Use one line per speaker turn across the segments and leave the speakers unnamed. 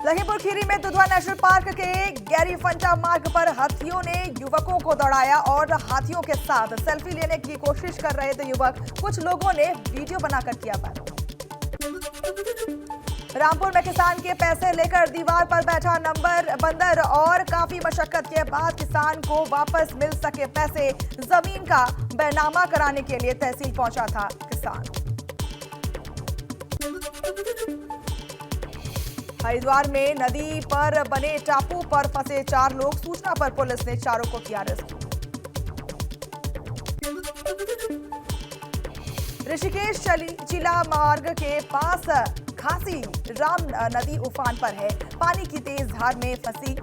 लखीमपुर खीरी में Dudhwa national park के गैरीफंटा मार्ग पर हाथियों ने युवकों को दौड़ाया और हाथियों के साथ सेल्फी लेने की कोशिश कर रहे थे युवक। कुछ लोगों ने वीडियो बनाकर किया वायरल। रामपुर में किसान के पैसे लेकर दीवार पर बैठा नंबर बंदर और काफी मशक्कत के बाद किसान को वापस मिल सके पैसे। जमीन का बैनामा कराने के लिए तहसील पहुंचा था किसान। हरिद्वार में नदी पर बने टापू पर फंसे 4 लोग। सूचना पर पुलिस ने चारों को किया रेस्क्यू। ऋषिकेश चिला मार्ग के पास खासी राम नदी उफान पर है। पानी की तेज धार में फंसी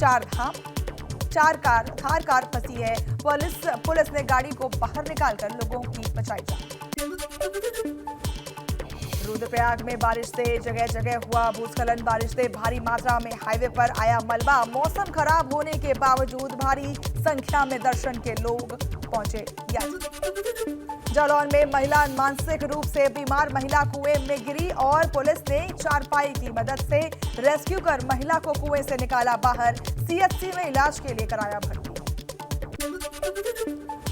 थार कार फंसी है। पुलिस ने गाड़ी को बाहर निकालकर लोगों की बचाई जान। रुद्रप्रयाग में बारिश से जगह जगह हुआ भूस्खलन। बारिश से भारी मात्रा में हाईवे पर आया मलबा। मौसम खराब होने के बावजूद भारी संख्या में दर्शन के लोग पहुंचे। जालौन में महिला मानसिक रूप से बीमार महिला कुएं में गिरी और पुलिस ने चारपाई की मदद से रेस्क्यू कर महिला को कुएं से निकाला बाहर। सीएचसी में इलाज के लिए कराया भर्ती।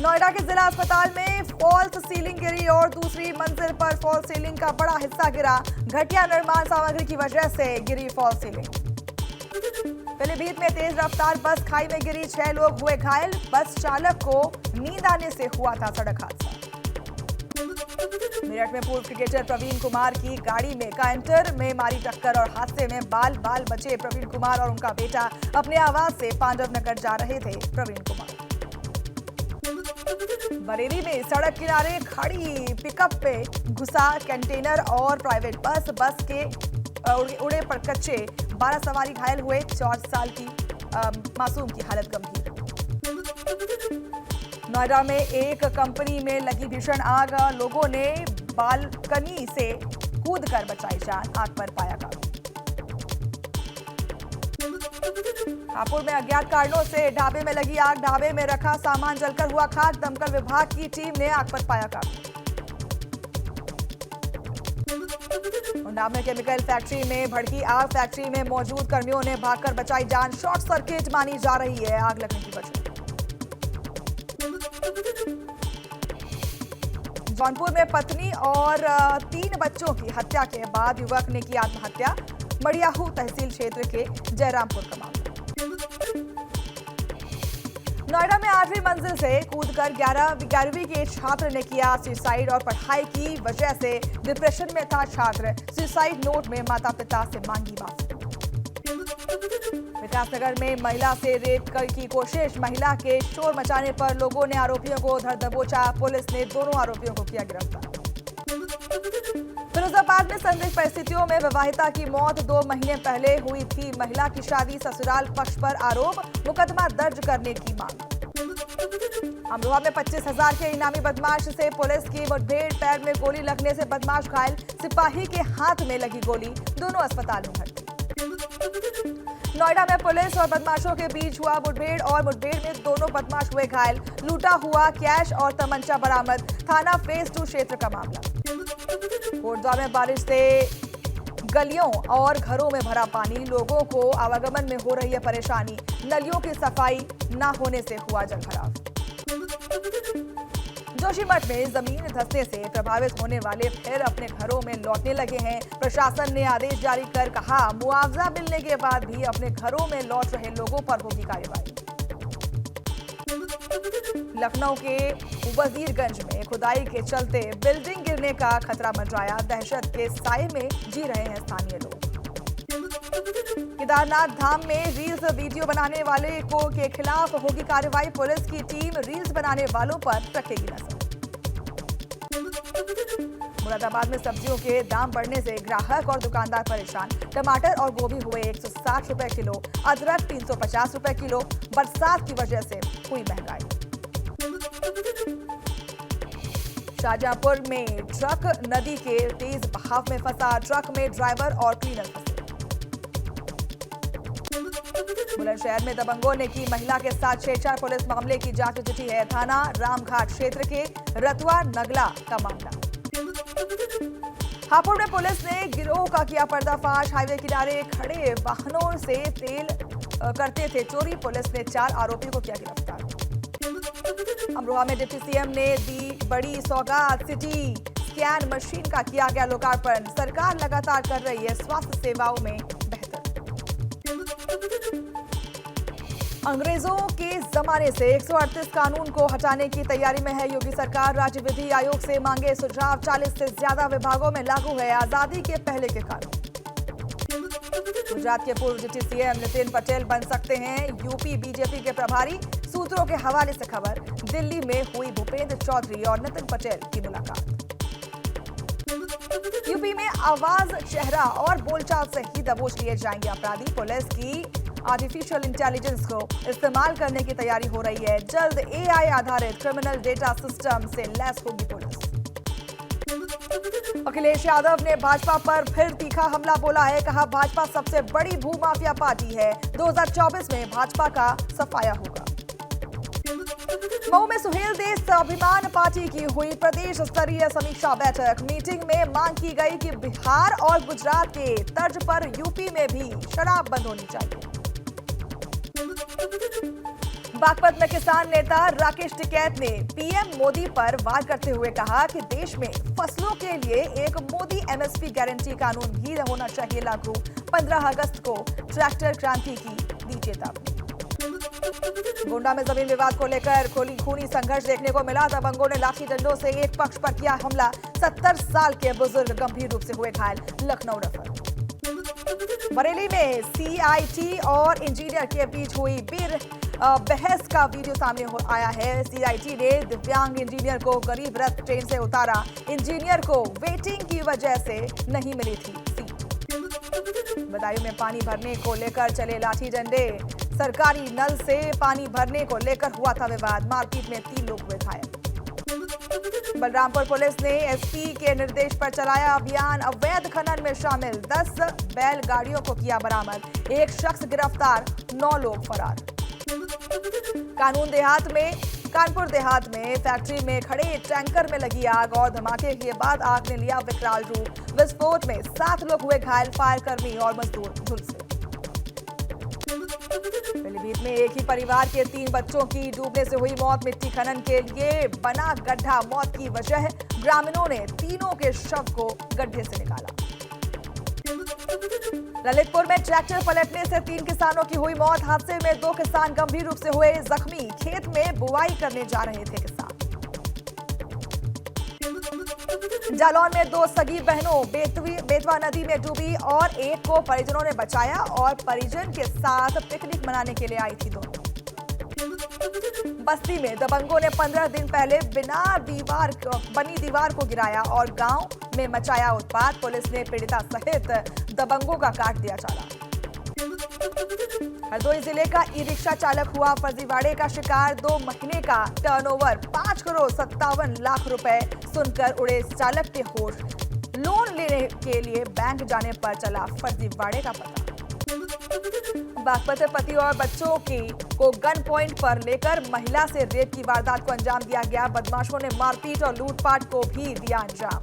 नोएडा के जिला अस्पताल में फॉल्स सीलिंग गिरी और दूसरी मंजिल पर फॉल्स सीलिंग का बड़ा हिस्सा गिरा। घटिया निर्माण सामग्री की वजह से गिरी फॉल्स सीलिंग। पीलीभीत में तेज रफ्तार बस खाई में गिरी। 6 लोग हुए घायल। बस चालक को नींद आने से हुआ था सड़क हादसा। मेरठ में पूर्व क्रिकेटर प्रवीण कुमार की गाड़ी में कैंटर में मारी टक्कर और हादसे में बाल बचे प्रवीण कुमार और उनका बेटा। अपने आवास से पांडव नगर जा रहे थे प्रवीण कुमार। बरेली में सड़क किनारे खड़ी पिकअप पे घुसा कंटेनर और प्राइवेट बस के उड़े पर कच्चे। 12 सवारी घायल हुए। 4 साल की मासूम की हालत गंभीर। नोएडा में एक कंपनी में लगी भीषण आग। लोगों ने बालकनी से कूदकर बचाई जान। आग पर पाया काबू। हापुड़ में अज्ञात कारणों से ढाबे में लगी आग। ढाबे में रखा सामान जलकर हुआ खाक। दमकल विभाग की टीम ने आग पर पाया काबू। उन्नाव में केमिकल फैक्ट्री में भड़की आग। फैक्ट्री में मौजूद कर्मियों ने भागकर बचाई जान। शॉर्ट सर्किट मानी जा रही है आग लगने की वजह। जौनपुर में पत्नी और 3 बच्चों की हत्या के बाद युवक ने की आत्महत्या। मड़ियाहू तहसील क्षेत्र के जयरामपुर का मामला। नोएडा में 8वीं मंजिल से कूदकर 11वीं के छात्र ने किया सुसाइड और पढ़ाई की वजह से डिप्रेशन में था छात्र। सुसाइड नोट में माता पिता से मांगी माफी। विकासनगर में महिला से रेप की कोशिश। महिला के शोर मचाने पर लोगों ने आरोपियों को धर दबोचा। पुलिस ने दोनों आरोपियों को किया गिरफ्तार। फिरोजाबाद में संदिग्ध परिस्थितियों में विवाहिता की मौत। 2 महीने पहले हुई थी महिला की शादी। ससुराल पक्ष पर आरोप। मुकदमा दर्ज करने की मांग। अमरोहा में 25,000 के इनामी बदमाश से पुलिस की मुठभेड़। पैर में गोली लगने से बदमाश घायल। सिपाही के हाथ में लगी गोली। दोनों अस्पताल में भर्ती। नोएडा में पुलिस और बदमाशों के बीच हुआ मुठभेड़ और मुठभेड़ में दोनों बदमाश हुए घायल। लूटा हुआ कैश और तमंचा बरामद। थाना फेज 2 क्षेत्र का मामला। कोटद्वार में बारिश से गलियों और घरों में भरा पानी। लोगों को आवागमन में हो रही है परेशानी। नलियों की सफाई न होने से हुआ जलभराव। जोशीमठ में जमीन धंसने से प्रभावित होने वाले फिर अपने घरों में लौटने लगे हैं। प्रशासन ने आदेश जारी कर कहा मुआवजा मिलने के बाद भी अपने घरों में लौट रहे लोगों पर होगी कार्रवाई। लखनऊ के वजीरगंज में खुदाई के चलते बिल्डिंग गिरने का खतरा मंडराया। दहशत के साए में जी रहे हैं स्थानीय लोग। केदारनाथ धाम में रील्स वीडियो बनाने वाले के खिलाफ होगी कार्रवाई। पुलिस की टीम रील्स बनाने वालों पर रखेगी नजर। मुरादाबाद में सब्जियों के दाम बढ़ने से ग्राहक और दुकानदार परेशान। टमाटर और गोभी हुए 160 रुपए किलो। अदरक 350 रुपए किलो। बरसात की वजह से हुई महंगाई। शाहजहांपुर में ट्रक नदी के तेज बहाव में फंसा। ट्रक में ड्राइवर और क्लीनर फंसे। बुलंदशहर में दबंगों ने की महिला के साथ छेड़छाड़। पुलिस मामले की जांच में जुटी है। थाना रामघाट क्षेत्र के रतुआ नगला का मामला। हापुड़ में पुलिस ने गिरोह का किया पर्दाफाश। हाईवे किनारे खड़े वाहनों से तेल करते थे चोरी। पुलिस ने 4 आरोपियों को किया गिरफ्तार। अमरोहा में डिप्टी सीएम ने दी बड़ी सौगात। सिटी स्कैन मशीन का किया गया लोकार्पण। सरकार लगातार कर रही है स्वास्थ्य सेवाओं में बेहतर। अंग्रेजों के जमाने से 138 कानून को हटाने की तैयारी में है योगी सरकार। राज्य विधि आयोग से मांगे सुझाव। 40 से ज्यादा विभागों में लागू है आजादी के पहले के कानून। गुजरात के पूर्व डिप्टी सीएम नितिन पटेल बन सकते हैं यूपी बीजेपी के प्रभारी। सूत्रों के हवाले से खबर। दिल्ली में हुई भूपेंद्र चौधरी और नितिन पटेल की मुलाकात। यूपी में आवाज, चेहरा और बोलचाल से ही दबोच लिए जाएंगे अपराधी। पुलिस की आर्टिफिशियल इंटेलिजेंस को इस्तेमाल करने की तैयारी हो रही है। जल्द एआई आधारित क्रिमिनल डेटा सिस्टम से लैस होगी पुलिस। अखिलेश यादव ने भाजपा पर फिर तीखा हमला बोला है। कहा भाजपा सबसे बड़ी भूमाफिया पार्टी है। 2024 में भाजपा का सफाया होगा। मऊ में सुहेल देश स्वाभिमान पार्टी की हुई प्रदेश स्तरीय समीक्षा बैठक। मीटिंग में मांग की गई कि बिहार और गुजरात के तर्ज पर यूपी में भी शराब बंद होनी चाहिए। बागपत में किसान नेता राकेश टिकैत ने पीएम मोदी पर वार करते हुए कहा कि देश में फसलों के लिए एक मोदी एमएसपी गारंटी कानून भी होना चाहिए लागू। 15 अगस्त को ट्रैक्टर क्रांति की दी चेतावनी। गोंडा में जमीन विवाद को लेकर खूनी संघर्ष देखने को मिला। दबंगों ने लाठी डंडों से एक पक्ष पर किया हमला। 70 साल के बुजुर्ग गंभीर रूप से हुए घायल। लखनऊ रेफर। बरेली में सीआईटी और इंजीनियर के बीच हुई बहस का वीडियो सामने आया है। सीआईटी ने दिव्यांग इंजीनियर को गरीब रथ ट्रेन से उतारा। इंजीनियर को वेटिंग की वजह से नहीं मिली थी सीट। बदायूं में पानी भरने को लेकर चले लाठी डंडे। सरकारी नल से पानी भरने को लेकर हुआ था विवाद। मारपीट में 3 लोग हुए घायल। बलरामपुर पुलिस ने एसपी के निर्देश पर चलाया अभियान। अवैध खनन में शामिल 10 बैलगाड़ियों को किया बरामद। एक शख्स गिरफ्तार, 9 लोग फरार। कानपुर देहात में फैक्ट्री में खड़े टैंकर में लगी आग और धमाके के बाद आग ने लिया विकराल रूप। विस्फोट में 7 लोग हुए घायल। फायरकर्मी और मजदूर झुलसे। पीलीभीत में एक ही परिवार के 3 बच्चों की डूबने से हुई मौत। मिट्टी खनन के लिए बना गड्ढा मौत की वजह। ग्रामीणों ने तीनों के शव को गड्ढे से निकाला। ललितपुर में ट्रैक्टर पलटने से 3 किसानों की हुई मौत। हादसे में 2 किसान गंभीर रूप से हुए जख्मी। खेत में बुआई करने जा रहे थे किसान। जालौन में 2 सगी बहनों बेतवा नदी में डूबी और एक को परिजनों ने बचाया और परिजन के साथ पिकनिक मनाने के लिए आई थी दोनों। बस्ती में दबंगों ने 15 दिन पहले बनी दीवार को गिराया और गांव में मचाया उत्पात। पुलिस ने पीड़िता सहित दबंगों का काट दिया चालान। हरदोई जिले का ई रिक्शा चालक हुआ फर्जीवाड़े का शिकार। 2 महीने का टर्नओवर 5 करोड़ 57 लाख रुपए सुनकर उड़े चालक के होश। लोन लेने के लिए बैंक जाने पर चला फर्जीवाड़े का पता। बागपत में पति और बच्चों को गन पॉइंट पर लेकर महिला से रेप की वारदात को अंजाम दिया गया। बदमाशों ने मारपीट और लूटपाट को भी दिया अंजाम।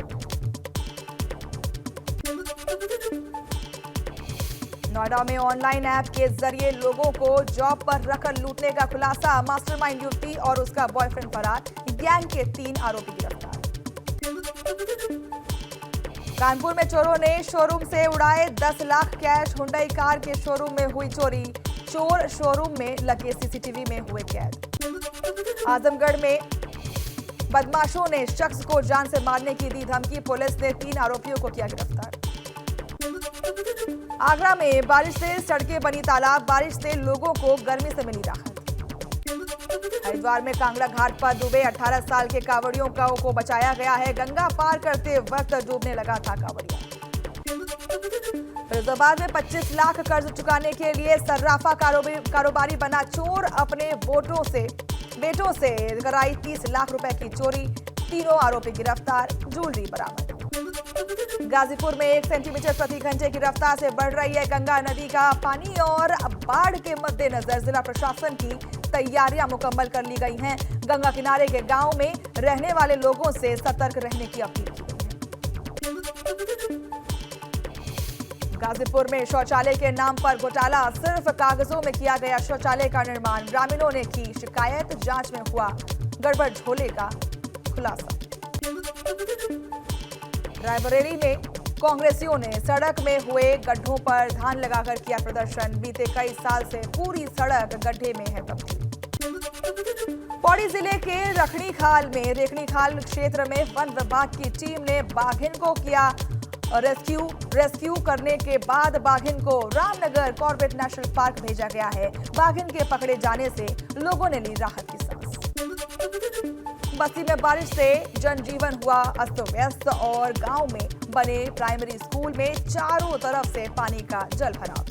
नोएडा में ऑनलाइन ऐप के जरिए लोगों को जॉब पर रखकर लूटने का खुलासा। मास्टरमाइंड युवती और उसका बॉयफ्रेंड फरार। गैंग के 3 आरोपी गिरफ्तार। कानपुर में चोरों ने शोरूम से उड़ाए 10 लाख कैश। हुंडई कार के शोरूम में हुई चोरी। चोर शोरूम में लगे सीसीटीवी में हुए कैद। आजमगढ़ में बदमाशों ने शख्स को जान से मारने की दी धमकी। पुलिस ने 3 आरोपियों को किया गिरफ्तार। आगरा में बारिश से सड़कें बनी तालाब। बारिश से लोगों को गर्मी से मिली राहत। हरिद्वार में कांगड़ा घाट पर डूबे 18 साल के कांवड़ियों को बचाया गया है। गंगा पार करते वक्त डूबने लगा था कांवड़िया। फिरोजाबाद में 25 लाख कर्ज चुकाने के लिए सर्राफा कारोबारी बना चोर। अपने बेटों से कराई 30 लाख रुपए की चोरी। 3 आरोपी गिरफ्तार। ज्वेलरी बरामद। गाजीपुर में 1 सेंटीमीटर प्रति घंटे की रफ्तार से बढ़ रही है गंगा नदी का पानी और बाढ़ के मद्देनजर जिला प्रशासन की तैयारियां मुकम्मल कर ली गई हैं। गंगा किनारे के गांव में रहने वाले लोगों से सतर्क रहने की अपील की गई है। गाजीपुर में शौचालय के नाम पर घोटाला, सिर्फ कागजों में किया गया शौचालय का निर्माण। ग्रामीणों ने की शिकायत, जांच में हुआ गड़बड़ झोले का खुलासा। रायबरेली में कांग्रेसियों ने सड़क में हुए गड्ढों पर धान लगाकर किया प्रदर्शन। बीते कई साल से पूरी सड़क गड्ढे में है तब्दील। पौड़ी जिले के रेखणीखाल क्षेत्र में वन विभाग की टीम ने बाघिन को किया रेस्क्यू करने के बाद बाघिन को रामनगर कॉर्बेट नेशनल पार्क भेजा गया है। बाघिन के पकड़े जाने से लोगों ने ली राहत की सांस। बस्ती में बारिश से जनजीवन हुआ अस्त व्यस्त और गांव में बने प्राइमरी स्कूल में चारों तरफ से पानी का जलभराव।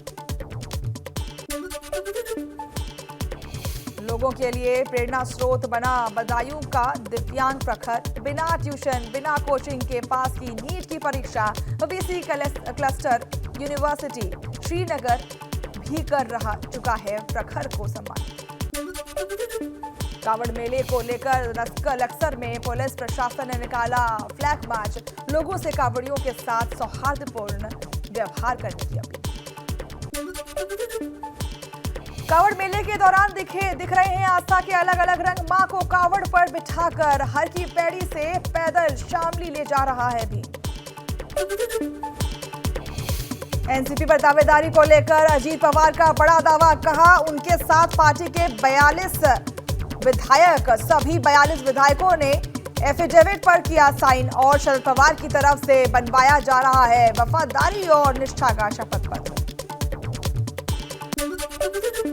लोगों के लिए प्रेरणा स्रोत बना बदायूं का दिव्यांग प्रखर। बिना ट्यूशन, बिना कोचिंग के पास की नीट की परीक्षा। बीसी क्लस्टर यूनिवर्सिटी श्रीनगर भी कर चुका है प्रखर को सम्मानित। कावड़ मेले को लेकर लक्सर में पुलिस प्रशासन ने निकाला फ्लैग मार्च। लोगों से कावड़ियों के साथ सौहार्दपूर्ण व्यवहार करने की अपील। कावड़ मेले के दौरान दिख रहे हैं आस्था के अलग अलग रंग। मां को कावड़ पर बिठाकर हर की पैड़ी से पैदल शामली ले जा रहा है भी। एनसीपी पर दावेदारी को लेकर अजीत पवार का बड़ा दावा, कहा उनके साथ पार्टी के 42 विधायक, सभी 42 विधायकों ने एफिडेविट पर किया साइन और शरद पवार की तरफ से बनवाया जा रहा है वफादारी और निष्ठा का शपथ पत्र।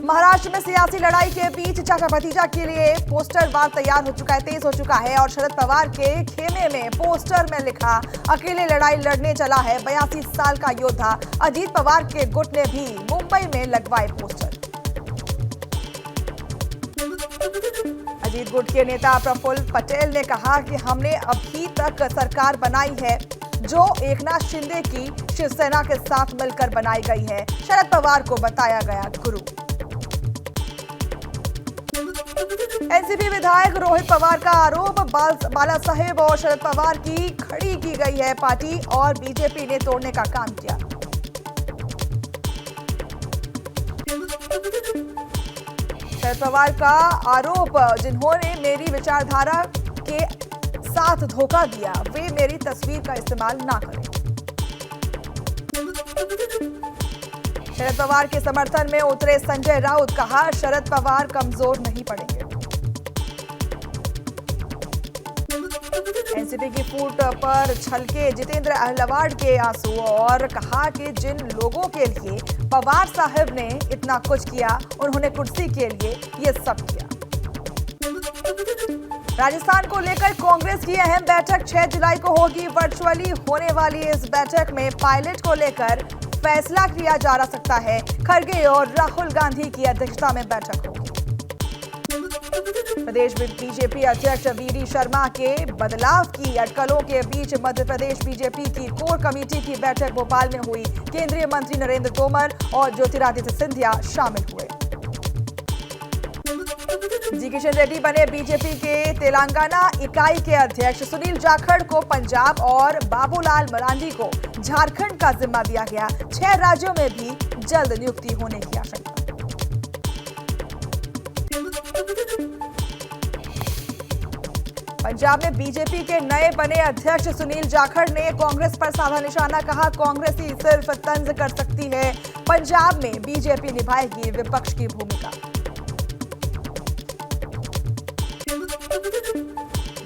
महाराष्ट्र में सियासी लड़ाई के बीच चाचा भतीजा के लिए पोस्टर वार तैयार हो चुका है, तेज हो चुका है और शरद पवार के खेमे में पोस्टर में लिखा, अकेले लड़ाई लड़ने चला है 82 साल का योद्धा। अजीत पवार के गुट ने भी मुंबई में लगवाए पोस्टर। अजीत गुट के नेता प्रफुल्ल पटेल ने कहा कि हमने अभी तक सरकार बनाई है जो एकनाथ शिंदे की शिवसेना के साथ मिलकर बनाई गई है। शरद पवार को बताया गया गुरु। एनसीपी विधायक रोहित पवार का आरोप, बाला साहेब और शरद पवार की खड़ी की गई है पार्टी और बीजेपी ने तोड़ने का काम किया। शरद पवार का आरोप, जिन्होंने मेरी विचारधारा के साथ धोखा दिया वे मेरी तस्वीर का इस्तेमाल ना करें। शरद पवार के समर्थन में उतरे संजय राउत, कहा शरद पवार कमजोर नहीं पड़ेंगे। एनसीपी की फूट पर छलके जितेंद्र अहलवाड़ के आंसू और कहा कि जिन लोगों के लिए पवार साहब ने इतना कुछ किया, उन्होंने कुर्सी के लिए ये सब किया। राजस्थान को लेकर कांग्रेस की अहम बैठक 6 जुलाई को होगी। वर्चुअली होने वाली इस बैठक में पायलट को लेकर फैसला किया जा सकता है। खड़गे और राहुल गांधी की अध्यक्षता में बैठक होगी। प्रदेश बीजेपी अध्यक्ष वीडी शर्मा के बदलाव की अटकलों के बीच मध्य प्रदेश बीजेपी की कोर कमेटी की बैठक भोपाल में हुई। केंद्रीय मंत्री नरेंद्र तोमर और ज्योतिरादित्य सिंधिया शामिल हुए। जी किशन रेड्डी बने बीजेपी के तेलंगाना इकाई के अध्यक्ष। सुनील जाखड़ को पंजाब और बाबूलाल मरांडी को झारखंड का जिम्मा दिया गया। 6 राज्यों में भी जल्द नियुक्ति होने की आशंका। पंजाब में बीजेपी के नए बने अध्यक्ष सुनील जाखड़ ने कांग्रेस पर साधा निशाना, कहा कांग्रेसी सिर्फ तंज कर सकती है। पंजाब में बीजेपी निभाएगी विपक्ष की भूमिका।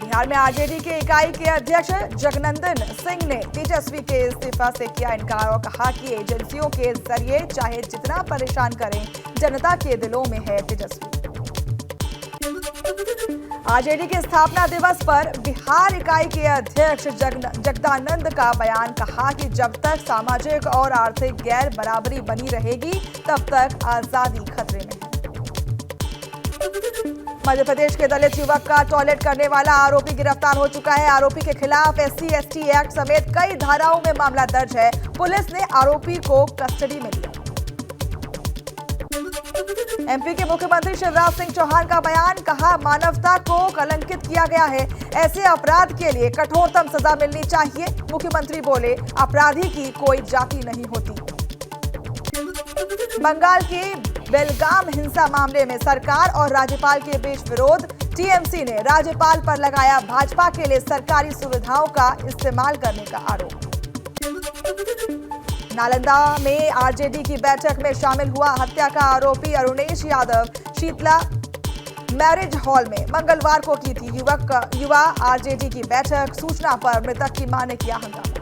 बिहार में आरजेडी के इकाई के अध्यक्ष जगनंदन सिंह ने तेजस्वी के इस्तीफा से किया इनकार और कहा कि एजेंसियों के जरिए चाहे जितना परेशान करें, जनता के दिलों में है तेजस्वी। आरजेडी के स्थापना दिवस पर बिहार इकाई के अध्यक्ष जगदानंद का बयान, कहा कि जब तक सामाजिक और आर्थिक गैर बराबरी बनी रहेगी तब तक आजादी खतरे में है। मध्य प्रदेश के दलित युवक का टॉयलेट करने वाला आरोपी गिरफ्तार हो चुका है। आरोपी के खिलाफ SC/ST एक्ट समेत कई धाराओं में मामला दर्ज है। पुलिस ने आरोपी को कस्टडी में लिया। एमपी के मुख्यमंत्री शिवराज सिंह चौहान का बयान, कहा मानवता को कलंकित किया गया है, ऐसे अपराध के लिए कठोरतम सजा मिलनी चाहिए। मुख्यमंत्री बोले अपराधी की कोई जाति नहीं होती। बंगाल के बेलगाम हिंसा मामले में सरकार और राज्यपाल के बीच विरोध। टीएमसी ने राज्यपाल पर लगाया भाजपा के लिए सरकारी सुविधाओं का इस्तेमाल करने का आरोप। नालंदा में आरजेडी की बैठक में शामिल हुआ हत्या का आरोपी अरुणेश यादव। शीतला मैरिज हॉल में मंगलवार को की थी युवा आरजेडी की बैठक। सूचना पर मृतक की मां ने किया हंगामा।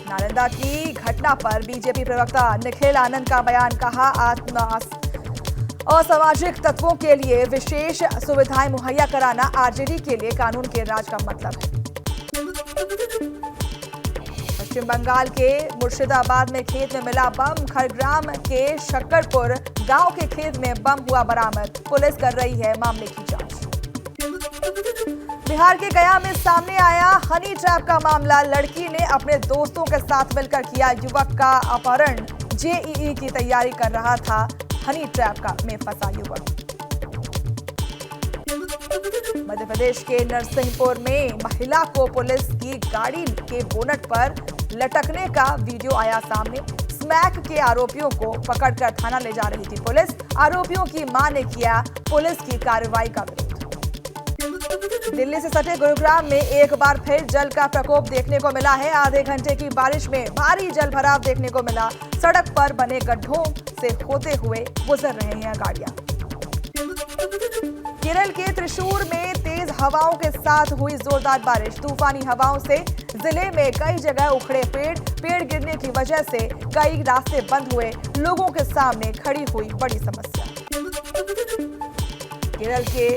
नालंदा की घटना पर बीजेपी प्रवक्ता निखिल आनंद का बयान। कहा, असामाजिक तत्वों के लिए विशेष सुविधाएं मुहैया कराना आरजेडी के लिए कानून के राज का मतलब है। पश्चिम बंगाल के मुर्शिदाबाद में खेत में मिला बम। खरग्राम के शक्करपुर गांव के खेत में बम हुआ बरामद। पुलिस कर रही है मामले की जांच। बिहार के गया में सामने आया हनी ट्रैप का मामला। लड़की ने अपने दोस्तों के साथ मिलकर किया युवक का अपहरण। जेईई की तैयारी कर रहा था, हनी ट्रैप में फंसा युवक। मध्य प्रदेश के नरसिंहपुर में महिला को पुलिस की गाड़ी के बोनट पर लटकने का वीडियो आया सामने। स्मैक के आरोपियों को पकड़कर थाना ले जा रही थी पुलिस। आरोपियों की मां ने किया पुलिस की कार्रवाई का विरोध। दिल्ली से सटे गुरुग्राम में एक बार फिर जल का प्रकोप देखने को मिला है। आधे घंटे की बारिश में भारी जल भराव देखने को मिला। सड़क पर बने गड्ढों से होते हुए गुजर रहे हैं गाड़ियां। केरल के त्रिशूर में तेज हवाओं के साथ हुई जोरदार बारिश। तूफानी हवाओं से जिले में कई जगह उखड़े पेड़ गिरने की वजह से कई रास्ते बंद हुए। लोगों के सामने खड़ी हुई बड़ी समस्या। केरल के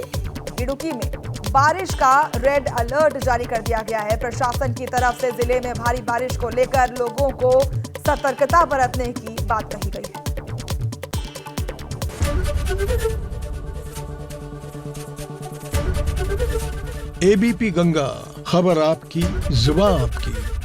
इडुक्की में बारिश का रेड अलर्ट जारी कर दिया गया है। प्रशासन की तरफ से जिले में भारी बारिश को लेकर लोगों को सतर्कता बरतने की बात कही गई है।
एबीपी गंगा, खबर आपकी, जुबान आपकी।